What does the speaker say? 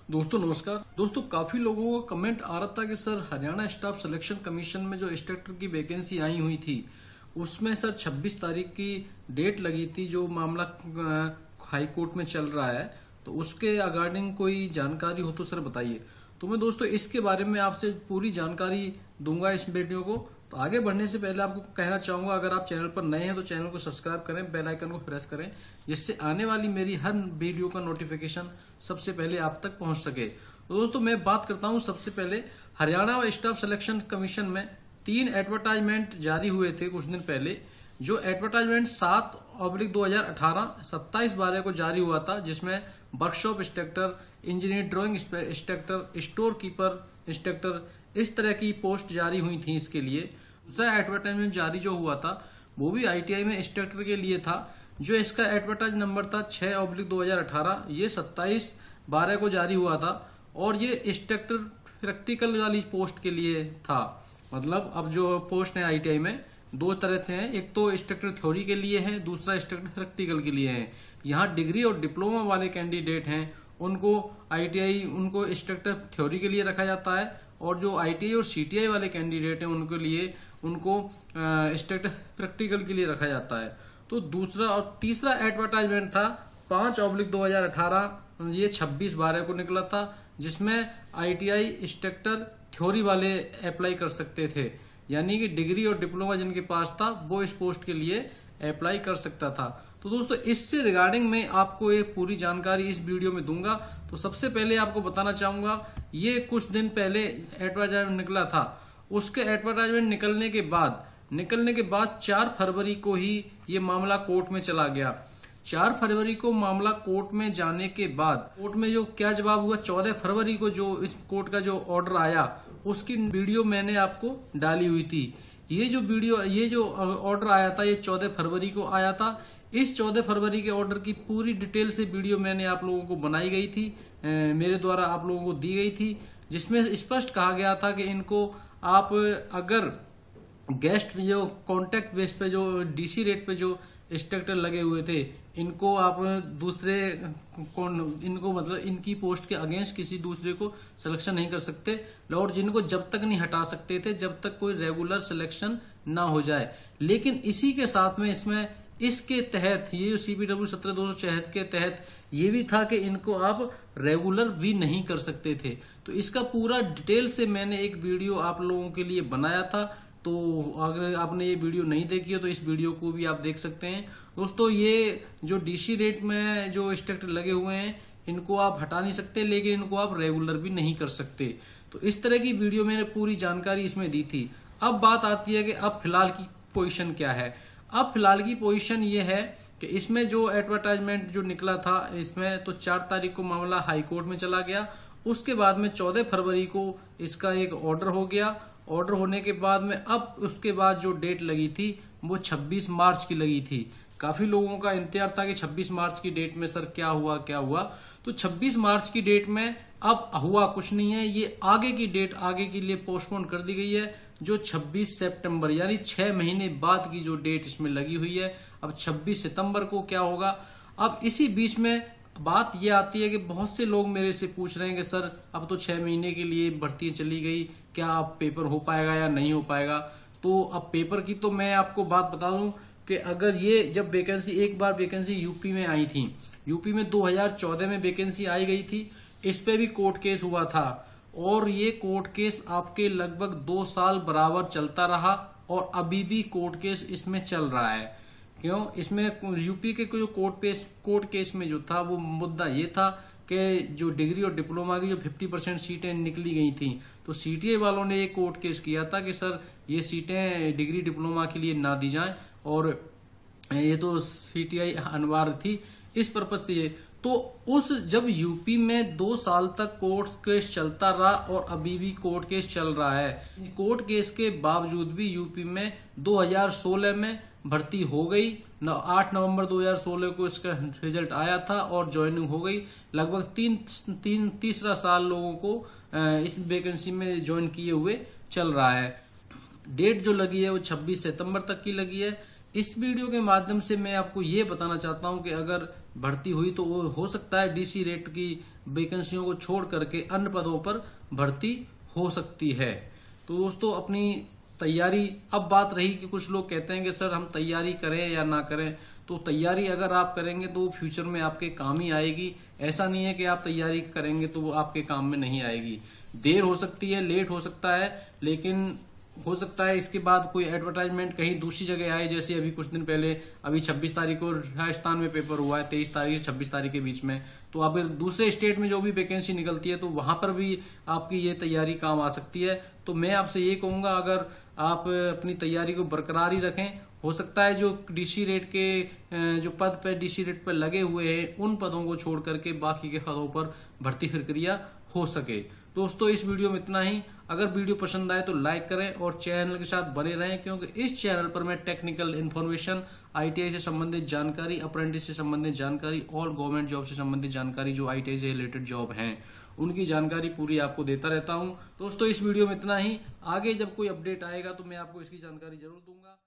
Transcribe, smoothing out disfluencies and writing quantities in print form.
दोस्तों नमस्कार। दोस्तों काफी लोगों का कमेंट आ रहा था कि sir Haryana staff selection commission में जो इंस्ट्रक्टर की वैकेंसी आई हुई थी उसमें सर 26 तारीख की डेट लगी थी, जो मामला हाई कोर्ट में चल रहा है, तो उसके अकॉर्डिंग कोई जानकारी हो तो सर बताइए। तो मैं दोस्तों इसके बारे में आपसे पूरी जानकारी दूंगा इस वीडियो को। तो आगे बढ़ने से पहले आपको कहना चाहूंगा, अगर आप चैनल पर नए हैं तो चैनल को सब्सक्राइब करें, बेल आइकन को प्रेस करें, जिससे आने वाली मेरी हर वीडियो का नोटिफिकेशन सबसे पहले आप तक पहुंच सके। तो दोस्तों मैं बात करता हूं सबसे पहले हरियाणा स्टाफ सिलेक्शन कमीशन में 3 एडवर्टाइजमेंट जारी हुए थे कुछ दिन पहले। जो एडवर्टाइजमेंट 7/2018 27/12 को जारी हुआ था, जिसमें workshop instructor, engineer drawing instructor, store keeper instructor, इस तरह की पोस्ट जारी हुई थी इसके लिए। दूसरा एडवर्टाइजमेंट जारी जो हुआ था वो भी ITI में इंस्ट्रक्टर के लिए था, जो इसका एडवर्टाइज नंबर था 6/2018। ये 27/12 को जारी हुआ था और ये इंस्ट्रक्टर प्रैक्टिकल वाली पोस्ट के लिए था। मतलब अब जो पोस्ट है ITI में दो तरह से हैं, एक तो इंस्ट्रक्टर थ्योरी के लिए है, दूसरा इंस्ट्रक्टर प्रैक्टिकल के लिए है। यहाँ डिग्री और डिप्लोमा वाले कैंडिडेट हैं उनको ITI उनको इंस्ट्रक्टर थ्योरी के लिए रखा जाता है, और जो ITI और CTI वाले कैंडिडेट हैं उनके लिए उनको इंस्ट्रक्टर प्रैक्टिकल के लिए रखा जाता है। तो दूसरा और तीसरा एडवर्टाइजमेंट था 5/2018, ये 26/12 को निकला था, जिसमें ITI इंस्ट्रक्टर थ्योरी वाले अप्लाई कर सकते थे, यानी कि डिग्री और डिप्लोमा जिनके पास था वो इस पोस्ट के लिए अप्लाई कर सकता था। तो दोस्तों इससे रिगार्डिंग मैं आपको एक पूरी जानकारी इस वीडियो में दूंगा। तो सबसे पहले आपको बताना चाहूंगा, ये कुछ दिन पहले एडवर्टाइजमेंट निकला था। उसके एडवर्टाइजमेंट निकलने के बाद 4 फरवरी को ही ये मामला कोर्ट में चला गया। 4 फरवरी को मामला कोर्ट में जाने के बाद कोर्ट में जो क्या जवाब हुआ, 14 फरवरी को जो इस कोर्ट का जो ऑर्डर आया उसकी वीडियो मैंने आपको डाली हुई थी। ये जो ऑर्डर आया था ये 14 फरवरी को आया था। इस 14 फरवरी के ऑर्डर की पूरी डिटेल से वीडियो मैंने आप लोगों को बनाई गई थी, मेरे द्वारा आप लोगों को दी गई थी, जिसमें स्पष्ट कहा गया था कि इनको आप अगर गेस्ट जो कॉन्ट्रैक्ट बेस पे जो DC रेट पे जो इंस्ट्रक्टर लगे हुए थे, इनको आप इनको मतलब इनकी पोस्ट के अगेंस्ट किसी दूसरे को सिलेक्शन नहीं कर सकते, और जिनको जब तक नहीं हटा सकते थे जब तक कोई रेगुलर सिलेक्शन ना हो जाए। लेकिन इसी के साथ में इसके तहत ये जो CPW 17/266 के तहत ये भी था कि इनको आप रेगुलर भी नहीं कर सकते थे। तो इसका पूरा डिटेल से मैंने एक वीडियो आप लोगों के लिए बनाया था। तो अगर आपने ये वीडियो नहीं देखी है तो इस वीडियो को भी आप देख सकते हैं। दोस्तों ये जो DC रेट में जो इंस्ट्रक्टर लगे हुए हैं इनको आप हटा नहीं सकते, लेकिन इनको आप रेगुलर भी नहीं कर सकते। तो इस तरह की वीडियो मैंने पूरी जानकारी इसमें दी थी। अब बात आती है कि अब फिलहाल की पोजीशन क्या है। अब फिलहाल की पोजीशन ये है कि इसमें जो एडवर्टाइजमेंट जो निकला था इसमें तो 4 तारीख को मामला हाई कोर्ट में चला गया। उसके बाद में 14 फरवरी को इसका एक ऑर्डर हो गया। ऑर्डर होने के बाद में अब उसके बाद जो डेट लगी थी वो 26 मार्च की लगी थी। काफी लोगों का इंतजार था कि 26 मार्च की डेट में सर क्या हुआ। तो 26 मार्च की डेट में अब हुआ कुछ नहीं है, ये आगे की डेट आगे के लिए पोस्टपोन कर दी गई है, जो 26 सितंबर यानी 6 महीने बाद की जो डेट इसमें लगी हुई है। अब 26 सितंबर को क्या होगा। अब इसी बीच में बात यह आती है कि बहुत से लोग मेरे से पूछ रहे हैं कि सर अब तो 6 महीने के लिए भर्ती चली गई, क्या अब पेपर हो पाएगा या नहीं हो पाएगा। तो अब पेपर की तो मैं आपको बात बता दूं कि अगर ये जब एक बार वैकेंसी यूपी में आई थी, यूपी में 2014 में वैकेंसी आई गई थी, इस पे भी कोर्ट केस हुआ था, और ये कोर्ट केस आपके लगभग 2 साल बराबर चलता रहा, और अभी भी कोर्ट केस इसमें चल रहा है। क्यों? इसमें यूपी के जो कोर्ट केस में जो था वो मुद्दा ये था कि जो डिग्री और डिप्लोमा की जो 50% सीटें निकली गई थी, तो CTI वालों ने एक कोर्ट केस किया था कि सर ये सीटें डिग्री डिप्लोमा के लिए ना दी जाएं, और ये तो CTI अनिवार्य थी इस पर्पज से ये। तो जब यूपी में 2 साल तक कोर्ट केस चलता रहा और अभी भी कोर्ट केस चल रहा है, कोर्ट केस के बावजूद भी यूपी में 2016 में भर्ती हो गई। 8 नवंबर 2016 को इसका रिजल्ट आया था और ज्वाइनिंग हो गई। लगभग तीसरा साल लोगों को इस वैकेंसी में ज्वाइन किए हुए चल रहा है। डेट जो लगी है वो 26 सितंबर तक की लगी है। इस वीडियो के माध्यम से मैं आपको ये बताना चाहता हूं कि अगर भर्ती हुई तो वो हो सकता है डीसी रेट की वैकेंसियों को छोड़ करके अन्य पदों पर भर्ती हो सकती है। तो दोस्तों अपनी तैयारी, अब बात रही कि कुछ लोग कहते हैं कि सर हम तैयारी करें या ना करें, तो तैयारी अगर आप करेंगे तो फ्यूचर में आपके काम ही आएगी। ऐसा नहीं है कि आप तैयारी करेंगे तो वो आपके काम में नहीं आएगी। देर हो सकती है, लेट हो सकता है, लेकिन हो सकता है इसके बाद कोई एडवर्टाइजमेंट कहीं दूसरी जगह आए, जैसे अभी कुछ दिन पहले अभी 26 तारीख को राजस्थान में पेपर हुआ है, 23 तारीख से 26 तारीख के बीच में। तो अब दूसरे स्टेट में जो भी वैकेंसी निकलती है तो वहां पर भी आपकी ये तैयारी काम आ सकती है। तो मैं आपसे ये कहूंगा, अगर आप अपनी तैयारी को बरकरार ही रखें, हो सकता है जो डीसी रेट के जो पद पे डीसी रेट पर लगे हुए हैं उन पदों को छोड़ करके बाकी के पदों पर भर्ती प्रक्रिया हो सके। दोस्तों इस वीडियो में इतना ही। अगर वीडियो पसंद आए तो लाइक करें और चैनल के साथ बने रहें, क्योंकि इस चैनल पर मैं टेक्निकल इन्फॉर्मेशन, आईटीआई से संबंधित जानकारी, अप्रेंटिस से संबंधित जानकारी और गवर्नमेंट जॉब से संबंधित जानकारी, जो आईटीआई से रिलेटेड जॉब हैं उनकी जानकारी पूरी आपको देता रहता हूं। दोस्तों इस वीडियो में इतना ही। आगे जब कोई अपडेट आएगा तो मैं आपको इसकी जानकारी जरूर दूंगा।